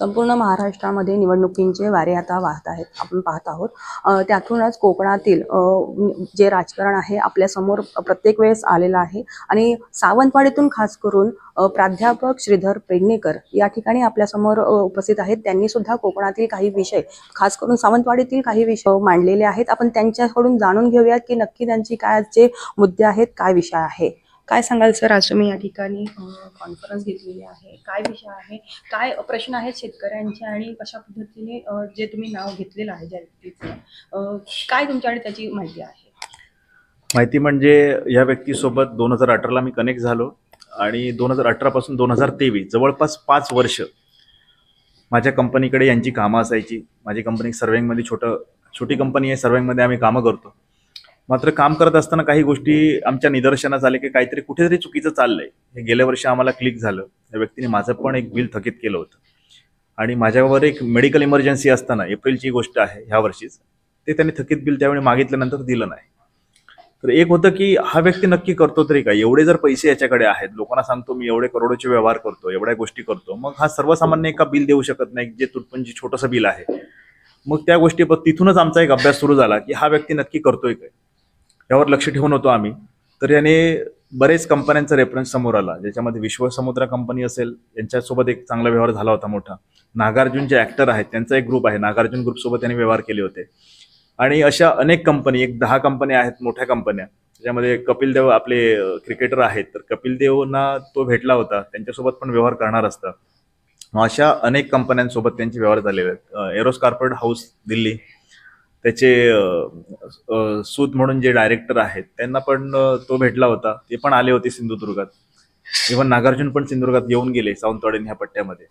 संपूर्ण महाराष्ट्रामध्ये निवडणुकींचे वारे आता वाहत आहेत, आपण पाहत आहोत. त्यातूनच कोकणातील जे राजकारण आहे आपल्यासमोर प्रत्येक वेळेस आलेलं आहे आणि सावंतवाडीतून खास करून प्राध्यापक श्रीधर पेडणेकर या ठिकाणी आपल्यासमोर उपस्थित आहेत. त्यांनी सुद्धा कोकणातील काही विषय, खास करून सावंतवाडीतील काही विषय मांडलेले आहेत. आपण त्यांच्याकडून जाणून घेऊयात की नक्की त्यांची काय आजचे मुद्दे आहेत, काय विषय आहे. काय सांगाल सर, आज तुम्ही या ठिकाणी कॉन्फरन्स घेतलेली आहे, काय विषय आहे, काय प्रश्न आहेत शेतकऱ्यांचे आणि कशा पद्धतीने जे तुम्ही नाव घेतलेलं आहे ज्या व्यक्तीचं, काय तुमच्याकडे त्याची माहिती आहे? माहिती म्हणजे या व्यक्तीसोबत 2018ला मी कनेक्ट झालो आणि 2018 पासून 2023 जवळपास 5 वर्ष माझ्या कंपनीकडे यांची कामं असायची. माझी कंपनी सर्व्हिंगमध्ये छोटी कंपनी आहे, सर्व्हिंगमध्ये आम्ही कामं करतो. मात्र काम करत असताना काही गोष्टी आमच्या निदर्शनास आले की काहीतरी कुठेतरी चुकीचं चाललंय. हे गेल्या वर्षी आम्हाला क्लिक झालं. त्या व्यक्तीने माझं पण एक बिल थकीत केलं होतं आणि माझ्यावर एक मेडिकल इमर्जन्सी असताना, एप्रिलची गोष्ट आहे ह्या वर्षीच, ते त्यांनी थकीत बिल त्यावेळी मागितल्यानंतर दिलं नाही. तर एक होतं की हा व्यक्ती नक्की करतो तरी काय, एवढे जर पैसे याच्याकडे आहेत, लोकांना सांगतो मी एवढे करोडोचे व्यवहार करतो, एवढ्या गोष्टी करतो, मग हा सर्वसामान्य एका बिल देऊ शकत नाही जे तुटपुंजी छोटंसं बिल आहे. मग त्या गोष्टी तिथूनच आमचा एक अभ्यास सुरू झाला की हा व्यक्ती नक्की करतोय काय, यावर लक्ष ठेवून होतो आम्ही. तर याने बरेच कंपन्यांचा रेफरन्स समोर आला, ज्याच्यामध्ये विश्वसमुद्रा कंपनी असेल, यांच्यासोबत एक चांगला व्यवहार झाला होता मोठा. नागार्जुन जे ऍक्टर आहेत त्यांचा एक ग्रुप आहे, नागार्जुन ग्रुप सोबत त्यांनी व्यवहार केले होते. आणि अशा अनेक कंपनी, एक 10 कंपन्या आहेत मोठ्या कंपन्या, त्याच्यामध्ये कपिल देव आपले क्रिकेटर आहेत, तर कपिल देवना तो भेटला होता, त्यांच्यासोबत पण व्यवहार करणार असता. अशा अनेक कंपन्यांसोबत त्यांचे व्यवहार झालेले आहेत. एरोस कॉर्पोरेट हाऊस दिल्ली, त्याचे सूत म्हणून जे डायरेक्टर आहेत त्यांना पण तो भेटला होता, ते पण आले होते सिंधुदुर्गात. इव्हन नागार्जुन पण सिंधुदुर्गात येऊन गेले सावंतवाडी ह्या पट्ट्यामध्ये.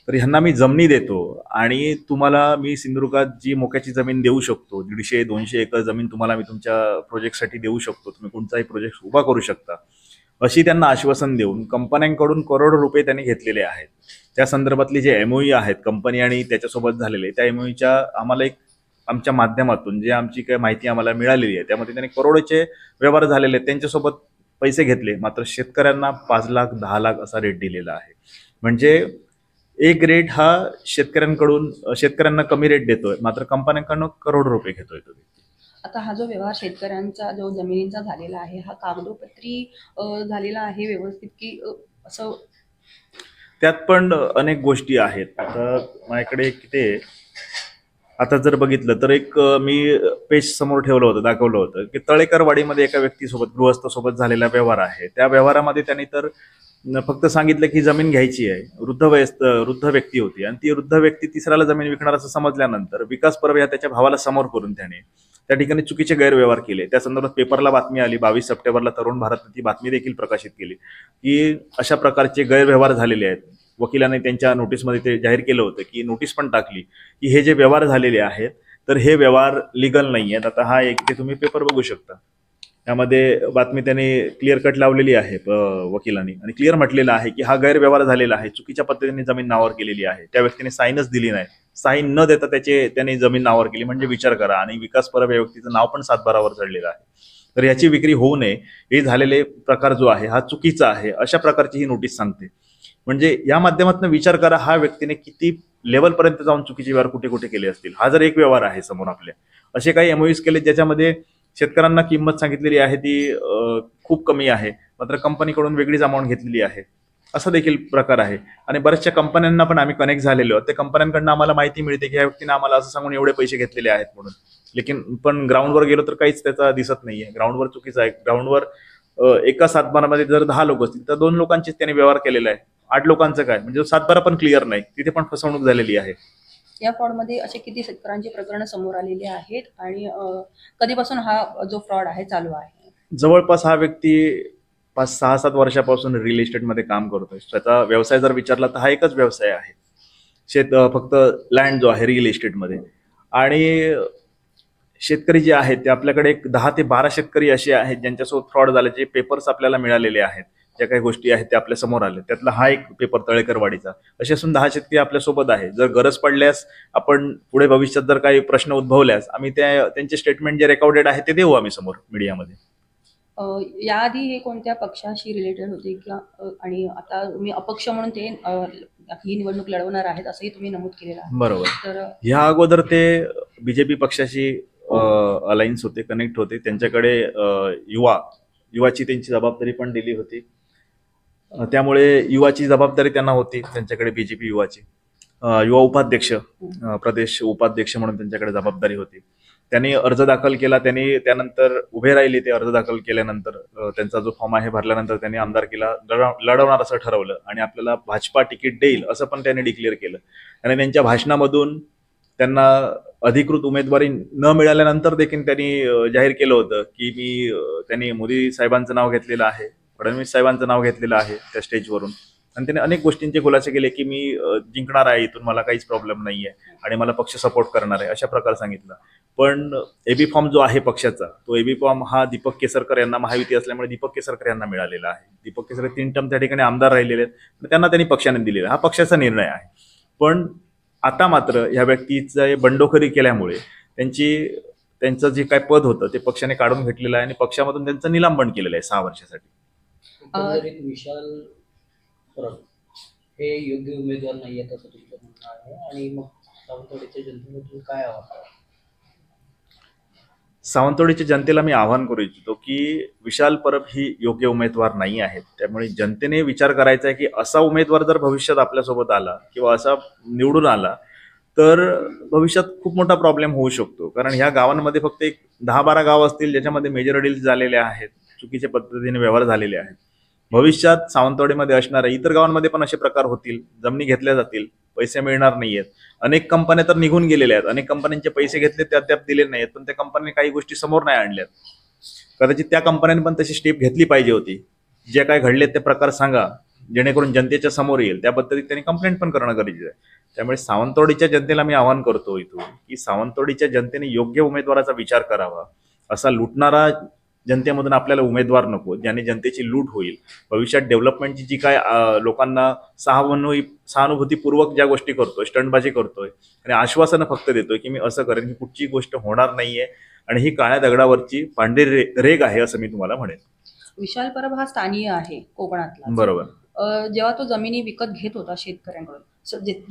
तर ह्यांना मी जमिनी देतो आणि तुम्हाला मी सिंधुदुर्गात जी मोक्याची जमीन देऊ शकतो, 150-200 एकर जमीन तुम्हाला मी तुमच्या प्रोजेक्टसाठी देऊ शकतो, तुम्ही कोणताही प्रोजेक्ट उभा करू शकता, अशी त्यांना आश्वासन देऊन कंपन्यांकडून करोडो रुपये त्यांनी घेतलेले आहेत. त्या संदर्भातले जे एमओयू आहेत कंपनी आणि त्याच्यासोबत झालेले, त्या एमओयूच्या आम्हाला एक आमच्या माध्यमातून जे आमची काही माहिती आम्हाला मिळालेली आहे त्यामध्ये त्यांनी करोडोचे व्यवहार झालेले आहेत, त्यांच्यासोबत पैसे घेतले. मात्र शेतकऱ्यांना 5 लाख 10 लाख असा रेट दिलेला आहे. म्हणजे एक रेट हा शेतकऱ्यांना कमी रेट देतोय, मात्र कंपन्यांकडून करोड रुपये घेतोय तो. आता हा जो व्यवहार शेतकऱ्यांचा जो जमिनींचा झालेला आहे, हा कागदोपत्री झालेला आहे व्यवस्थित की असं? त्यात पण अनेक गोष्टी आहेत. आता माझ्याकडे किती, आता जर बघितलं तर एक मी पेज समोर ठेवलं होतं, दाखवलं होतं की तळेकरवाडीमध्ये एका व्यक्तीसोबत, गृहस्थासोबत झालेला व्यवहार आहे. त्या व्यवहारामध्ये त्यांनी तर फक्त सांगितलं की जमीन घ्यायची आहे. वृद्ध व्यक्ती होती आणि ती वृद्ध व्यक्ती तिसऱ्याला जमीन विकणार असं समजल्यानंतर विकास परब या त्याच्या भावाला समोर करून त्याने त्या ठिकाणी चुकीचे गैरव्यवहार केले. त्या संदर्भात पेपरला बातमी आली. 22 सप्टेंबरला तरुण भारतने ती बातमी देखील प्रकाशित केली की अशा प्रकारचे गैरव्यवहार झालेले आहेत. वकिलांनी त्यांच्या नोटीसमध्ये ते जाहीर केलं होतं की नोटीस पण टाकली की हे जे व्यवहार झालेले आहेत तर हे व्यवहार लिगल नाही आहेत. आता हा एक ते तुम्ही पेपर बघू शकता, त्यामध्ये बातमी त्याने क्लिअर कट लावलेली आहे वकिलांनी, आणि क्लिअर म्हटलेलं आहे की हा गैरव्यवहार झालेला आहे, चुकीच्या पद्धतीने जमीन नावावर केलेली आहे. त्या व्यक्तीने साईनच दिली नाही, साईन न देता त्याने जमीन नावावर केली. म्हणजे विचार करा. आणि विकास परब या व्यक्तीचं नाव पण सातबारावर चढलेलं आहे. तर याची विक्री होऊ नये, हे झालेले प्रकार जो आहे हा चुकीचा आहे, अशा प्रकारची ही नोटीस सांगते. म्हणजे या माध्यमातून विचार करा, हा व्यक्तीने किती लेवलपर्यंत जाऊन चुकीचे व्यवहार कुठे कुठे केले असतील. हा जर एक व्यवहार आहे समोर आपल्या, असे काही एमओयूज केले ज्याच्यामध्ये शेतकऱ्यांना किंमत सांगितलेली आहे ती खूप कमी आहे, मात्र कंपनीकडून वेगळीच अमाऊंट घेतलेली आहे, असा देखील प्रकार आहे. आणि बऱ्याचशा कंपन्यांना पण आम्ही कनेक्ट झालेलो आहोत. त्या कंपन्यांकडून आम्हाला माहिती मिळते की या व्यक्तीने आम्हाला असं सांगून एवढे पैसे घेतलेले आहेत म्हणून, लेकिन पण ग्राउंडवर गेलो तर काहीच त्याचा दिसत नाहीये. ग्राउंडवर चुकीचं आहे. ग्राउंडवर एका सातबारामध्ये जर 10 लोक असतील तर 2 लोकांचीच त्यांनी व्यवहार केलेला आहे. 8 लोकांचं काय, म्हणजे सातबारा पण क्लिअर नाही, तिथे पण फसवणूक झालेली आहे. या फ्रॉडमध्ये असे किती शेतकऱ्यांची प्रकरणं समोर आलेली आहेत आणि कधीपासून हा जो फ्रॉड आहे चालू आहे? जवळपास हा व्यक्ती 5-6-7 वर्षापासून रिअल इस्टेटमध्ये काम करतोय. त्याचा व्यवसाय जर विचारला तर हा एकच व्यवसाय आहे, फक्त लँड जो आहे रिअल इस्टेटमध्ये. आणि शेतकरी जे आहेत ते आपल्याकडे एक 10 ते 12 शेतकरी असे आहेत ज्यांच्यासोबत फ्रॉड झाल्याचे पेपर्स आपल्याला मिळालेले आहेत. ज्या काही गोष्टी आहेत त्या आपल्या समोर आल्या, त्यातला हा एक पेपर तळेकरवाडीचा. असे असून 10 शेतकरी आपल्यासोबत आहे. जर गरज पडल्यास, आपण पुढे भविष्यात जर काही प्रश्न उद्भवल्यास, आम्ही त्यांचे स्टेटमेंट जे रेकॉर्डेड आहे ते देऊ आम्ही समोर मीडियामध्ये. याआधी हे कोणत्या पक्षाशी रिलेटेड होते किंवा आणि आता तुम्ही अपक्ष म्हणून ते ही निवडणूक लढवणार आहेत असंही तुम्ही नमूद केलेलं आहे. बरोबर. तर ह्या अगोदर ते बीजेपी पक्षाशी अलायन्स होते, कनेक्ट होते. त्यांच्याकडे युवाची त्यांची जबाबदारी पण दिली होती. त्यामुळे युवाची जबाबदारी त्यांना होती त्यांच्याकडे, बीजेपी युवाची युवा उपाध्यक्ष, प्रदेश उपाध्यक्ष म्हणून त्यांच्याकडे जबाबदारी होती. त्यांनी अर्ज दाखल केला, त्यांनी त्यानंतर उभे राहिले. ते अर्ज दाखल केल्यानंतर त्यांचा जो फॉर्म आहे भरल्यानंतर त्यांनी आमदारकीला लढवणार असं ठरवलं आणि आपल्याला भाजपा तिकीट देईल असं पण त्यांनी डिक्लेअर केलं. आणि त्यांच्या भाषणामधून त्यांना अधिकृत उमेदवारी न मिळाल्यानंतर देखील त्यांनी जाहीर केलं होतं की त्यांनी मोदी साहेबांचं नाव घेतलेलं आहे, फडणवीस साहेबांचं नाव घेतलेलं आहे त्या स्टेजवरून. आणि त्याने अनेक गोष्टींचे खुलासे केले की मी जिंकणार आहे, इथून मला काहीच प्रॉब्लेम नाही आहे आणि मला पक्ष सपोर्ट करणार आहे, अशा प्रकारे सांगितलं. पण एबी फॉर्म जो आहे पक्षाचा, तो एबी फॉर्म हा दीपक केसरकर यांना, महायुती असल्यामुळे दीपक केसरकर यांना मिळालेला आहे. दीपक केसरकर 3 टर्म त्या ठिकाणी आमदार राहिलेले आहेत, त्यांना त्यांनी पक्षाने दिलेला, हा पक्षाचा निर्णय आहे. पण आता मात्र या व्यक्तीचं बंडखोरी केल्यामुळे त्यांचं जे काय पद होतं ते पक्षाने काढून घेतलेलं आहे आणि पक्षामधून त्यांचं निलंबन केलेलं आहे 6 वर्षासाठी. एकंदरीत विशाल परब हे योग्य उमेदवार नाही आहेत असं तुमचं म्हणणं आहे, आणि मग सावंतवाडीच्या जनतेबद्दल काय आवाहन? सावंतवाडीच्या जनतेला मी आवाहन करू इच्छितो की विशाल परब ही योग्य उमेदवार नाही आहेत. त्यामुळे जनतेने विचार करायचा आहे की असा उमेदवार जर भविष्यात आपल्यासोबत आला किंवा असा निवडून आला तर भविष्यात खूप मोठा प्रॉब्लेम होऊ शकतो. कारण ह्या गावांमध्ये फक्त एक 10-12 गाव असतील ज्याच्यामध्ये मेजर डील्स झालेले आहेत, चुकीच्या पद्धतीने व्यवहार झालेले आहेत. भविष्यात सावंतवाडीमध्ये असणाऱ्या इतर गावांमध्ये पण असे प्रकार होतील, जमिनी घेतल्या जातील, पैसे मिळणार नाहीयेत. अनेक कंपन्या तर निघून गेलेल्या आहेत, अनेक कंपन्यांचे पैसे घेतले ते अद्याप दिले नाहीत, पण त्या कंपन्यांनी काही गोष्टी समोर नाही आणल्यात. कदाचित त्या कंपन्यांनी पण तशी स्टेप घेतली पाहिजे होती. जे काय घडले ते प्रकार सांगा, जेणेकरून जनतेच्या समोर येईल, त्या पद्धतीत त्यांनी कंप्लेंट पण करणं गरजेचं आहे. त्यामुळे सावंतवाडीच्या जनतेला मी आवाहन करतो इथून की सावंतवाडीच्या जनतेने योग्य उमेदवाराचा विचार करावा. असा लुटणारा जनतेमधून आपल्याला उमेदवार नको, ज्याने जनतेची लूट होईल. भविष्यात डेव्हलपमेंटची जी काय लोकांना सहानुभूतीपूर्वक ज्या गोष्टी करतोय, स्टंटबाजी करतोय आणि आश्वासनं फक्त देतोय की मी असं करेन, ही कुठची गोष्ट होणार नाहीये आणि ही काळ्या दगडावरची पांढरी रेग आहे असं मी तुम्हाला म्हणेन. विशाल परब हा स्थानीय आहे कोकणातला. बरोबर. जेव्हा तो जमिनी विकत घेत होता शेतकऱ्यांकडून,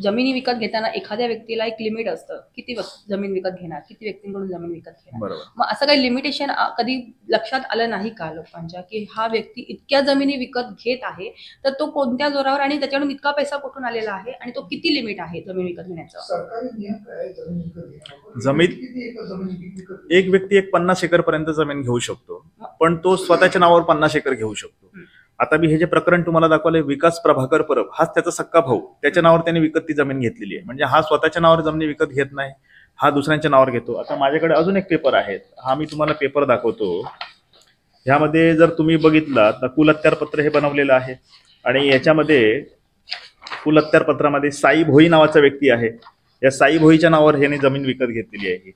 जमिनी विकत घेताना एखाद्या व्यक्तीला एक लिमिट असतं, किती जमीन विकत घेणार, किती व्यक्तींकडून जमीन विकत घेणार. बरोबर. मग असं काही लिमिटेशन कधी लक्षात आलं नाही का लोकांच्या की हा व्यक्ती इतक्या जमिनी विकत घेत आहे तर तो कोणत्या जोरावर आणि त्याच्याकडून इतका पैसा कुठून आलेला आहे आणि तो किती लिमिट आहे जमीन विकत घेण्याचं? सरकारी नियम काय आहे जमीन विकत घेण्यावर? जमीन किती एकर जमीन विकत एक व्यक्ती 50 एकर पर्यंत जमीन घेऊ शकतो, पण तो स्वतःच्या नावावर 50 एकर घेऊ शकतो. आता मी हे जे प्रकरण तुम्हाला दाखवलंय, विकास प्रभाकर परब हाच त्याचा सक्का भाऊ, त्याच्या नावावर त्याने विकत ती जमीन घेतलेली आहे. म्हणजे हा स्वतःच्या नावावर जमीन विकत घेत नाही, हा दुसऱ्यांच्या नावावर घेतो. आता माझ्याकडे अजून एक पेपर आहे, हा मी तुम्हाला पेपर दाखवतो. ह्यामध्ये जर तुम्ही बघितला तर कुल अत्यारपत्र हे बनवलेलं आहे आणि याच्यामध्ये कुल अत्यारपत्रामध्ये साई भोई नावाचा व्यक्ती आहे. या साई भोईच्या नावावर ह्याने जमीन विकत घेतलेली आहे.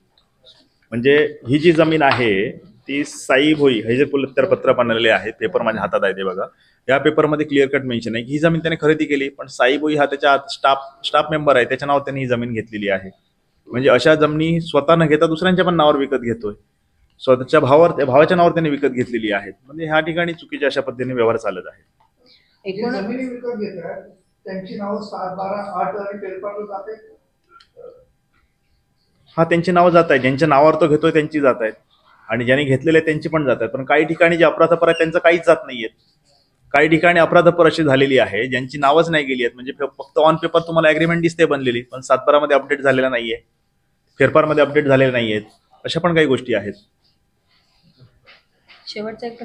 म्हणजे ही जी जमीन आहे ती साई भोई, हे जे कुलत्तर बनलेले आहेत, पेपर माझ्या हातात आहे ते बघा. या पेपरमध्ये क्लिअर कट मेन्शन आहे की ही जमीन त्याने खरेदी केली, पण साई भोई हा त्याच्या स्टाफ मेंबर आहे, त्याच्या नावावर त्यांनी ही जमीन घेतलेली आहे. म्हणजे अशा जमिनी स्वतः न घेता दुसऱ्यांच्या पण नावावर विकत घेतोय, स्वतःच्या भावाच्या नावावर त्यांनी विकत घेतलेली आहेत. म्हणजे ह्या ठिकाणी चुकीच्या अशा पद्धतीने व्यवहार चालत आहे. जे जमिनी विकत घेतात त्यांची नावं 7, 12, 8 आणि पेपरला जाते. हा त्यांची नावं जात आहेत, ज्यांच्या नावावर तो घेतोय त्यांची जात आहेत आणि ज्यांनी घेतलेले त्यांची पण जात आहेत. पण काही ठिकाणी जे अपराधपर आहेत त्यांचं काहीच जात नाहीयेत. काही ठिकाणी अपराधपर अशी झालेली आहे ज्यांची नावच नाही गेली आहेत. म्हणजे फक्त ऑन पेपर तुम्हाला अग्रीमेंट दिसते बनलेली, पण 7-12 मध्ये अपडेट झालेला नाहीये, फेरफारमध्ये अपडेट झालेले नाहीयेत. अशा पण काही गोष्टी आहेत. शेवटचा एक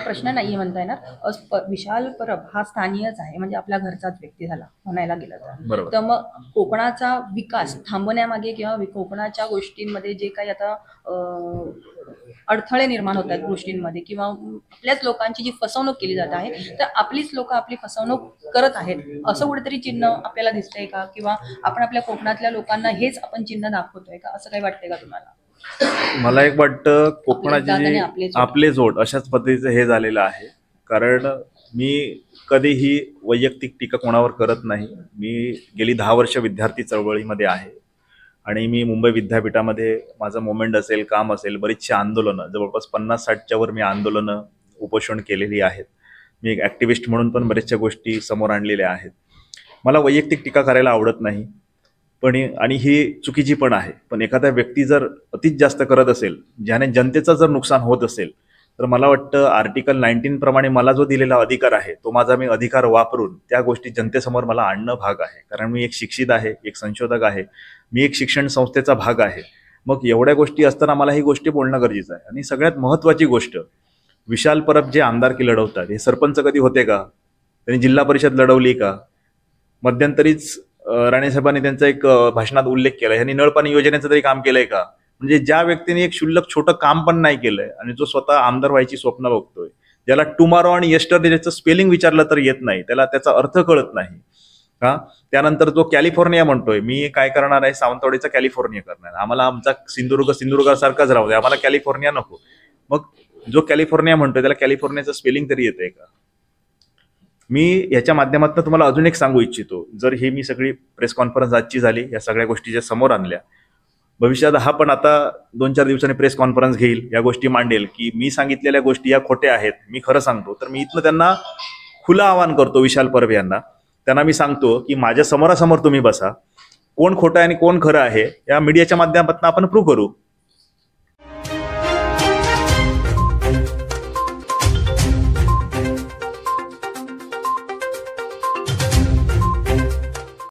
प्रश्न नाहीये म्हणता येणार. विशाल परब हा स्थानीयच आहे, म्हणजे आपल्या घरचाच व्यक्ती झाला म्हणायला गेलं तर. मग कोकणाचा विकास थांबवण्यामागे किंवा कोकणाच्या गोष्टींमध्ये जे काही आता अडथळे निर्माण होत आहेत गोष्टींमध्ये किंवा आपल्याच लोकांची जी फसवणूक केली जात आहे, तर आपलीच लोक आपली फसवणूक करत आहेत असं कुठेतरी चिन्ह आपल्याला दिसतंय का? किंवा आपण आपल्या कोकणातल्या लोकांना हेच आपण चिन्ह दाखवतोय का, असं काही वाटतंय का तुम्हाला? मला एक वाटतं कोकणाची आपले जोड अशाच पद्धतीचं हे झालेलं आहे. कारण मी कधीही वैयक्तिक टीका कोणावर करत नाही. मी गेली 10 वर्ष विद्यार्थी चळवळीमध्ये आहे आणि मी मुंबई विद्यापीठामध्ये माझं मोमेंट असेल, काम असेल, बरीचशी आंदोलनं, जवळपास 50-60च्या वर मी आंदोलनं उपोषण केलेली आहेत. मी एक ॲक्टिव्हिस्ट म्हणून पण बऱ्याचशा गोष्टी समोर आणलेल्या आहेत. मला वैयक्तिक टीका करायला आवडत नाही, पण आणि ही चुकीची पण आहे. पण एखादा व्यक्ती जर अतिच जास्त करत असेल, ज्याने जनतेचं जर नुकसान होत असेल, तर मला वाटतं आर्टिकल 19 प्रमाणे मला जो दिलेला अधिकार आहे, तो माझा मी अधिकार वापरून त्या गोष्टी जनतेसमोर मला आणणं भाग आहे. कारण मी एक शिक्षित आहे, एक संशोधक आहे, मी एक शिक्षण संस्थेचा भाग आहे. मग एवढ्या गोष्टी असताना मला ही गोष्टी बोलणं गरजेचं आहे. आणि सगळ्यात महत्त्वाची गोष्ट, विशाल परब जे आमदारकी लढवतात, हे सरपंच कधी होते का? त्यांनी जिल्हा परिषद लढवली का? मध्यंतरीच राणेसाहेबांनी त्यांचा एक भाषणात उल्लेख केला, ह्यांनी नळपाणी योजनेचं तरी काम केलंय का? म्हणजे ज्या व्यक्तीने एक क्षुल्लक छोटं काम पण नाही केलंय आणि जो स्वतः आमदार व्हायची स्वप्न बघतोय, ज्याला टुमारो आणि यस्टरडेचं स्पेलिंग विचारलं तर येत नाही, त्याला त्याचा अर्थ कळत नाही का? त्यानंतर जो कॅलिफोर्निया म्हणतोय, मी काय करणार आहे, सावंतवाडीचा कॅलिफोर्निया करणार, आम्हाला आमचा सिंधुदुर्गासारखाच राहू दे, आम्हाला कॅलिफोर्निया नको. मग जो कॅलिफोर्निया म्हणतोय त्याला कॅलिफोर्नियाचं स्पेलिंग तरी येतंय का? मी याच्या माध्यमातून तुम्हाला अजून एक सांगू इच्छितो, जर ही मी सगळी प्रेस कॉन्फरन्स आजची झाली, या सगळ्या गोष्टी ज्या समोर आणल्या, भविष्यात हा पण आता 2-4 दिवसांनी प्रेस कॉन्फरन्स घेईल, या गोष्टी मांडेल की मी सांगितलेल्या गोष्टी या खोट्या आहेत, मी खरं सांगतो, तर मी इथनं त्यांना खुलं आवाहन करतो, विशाल परब यांना. त्यांना मी सांगतो की माझ्या समोरासमोर तुम्ही बसा, कोण खोटं आहे आणि कोण खरं आहे या मीडियाच्या माध्यमातून आपण प्रूव्ह करू.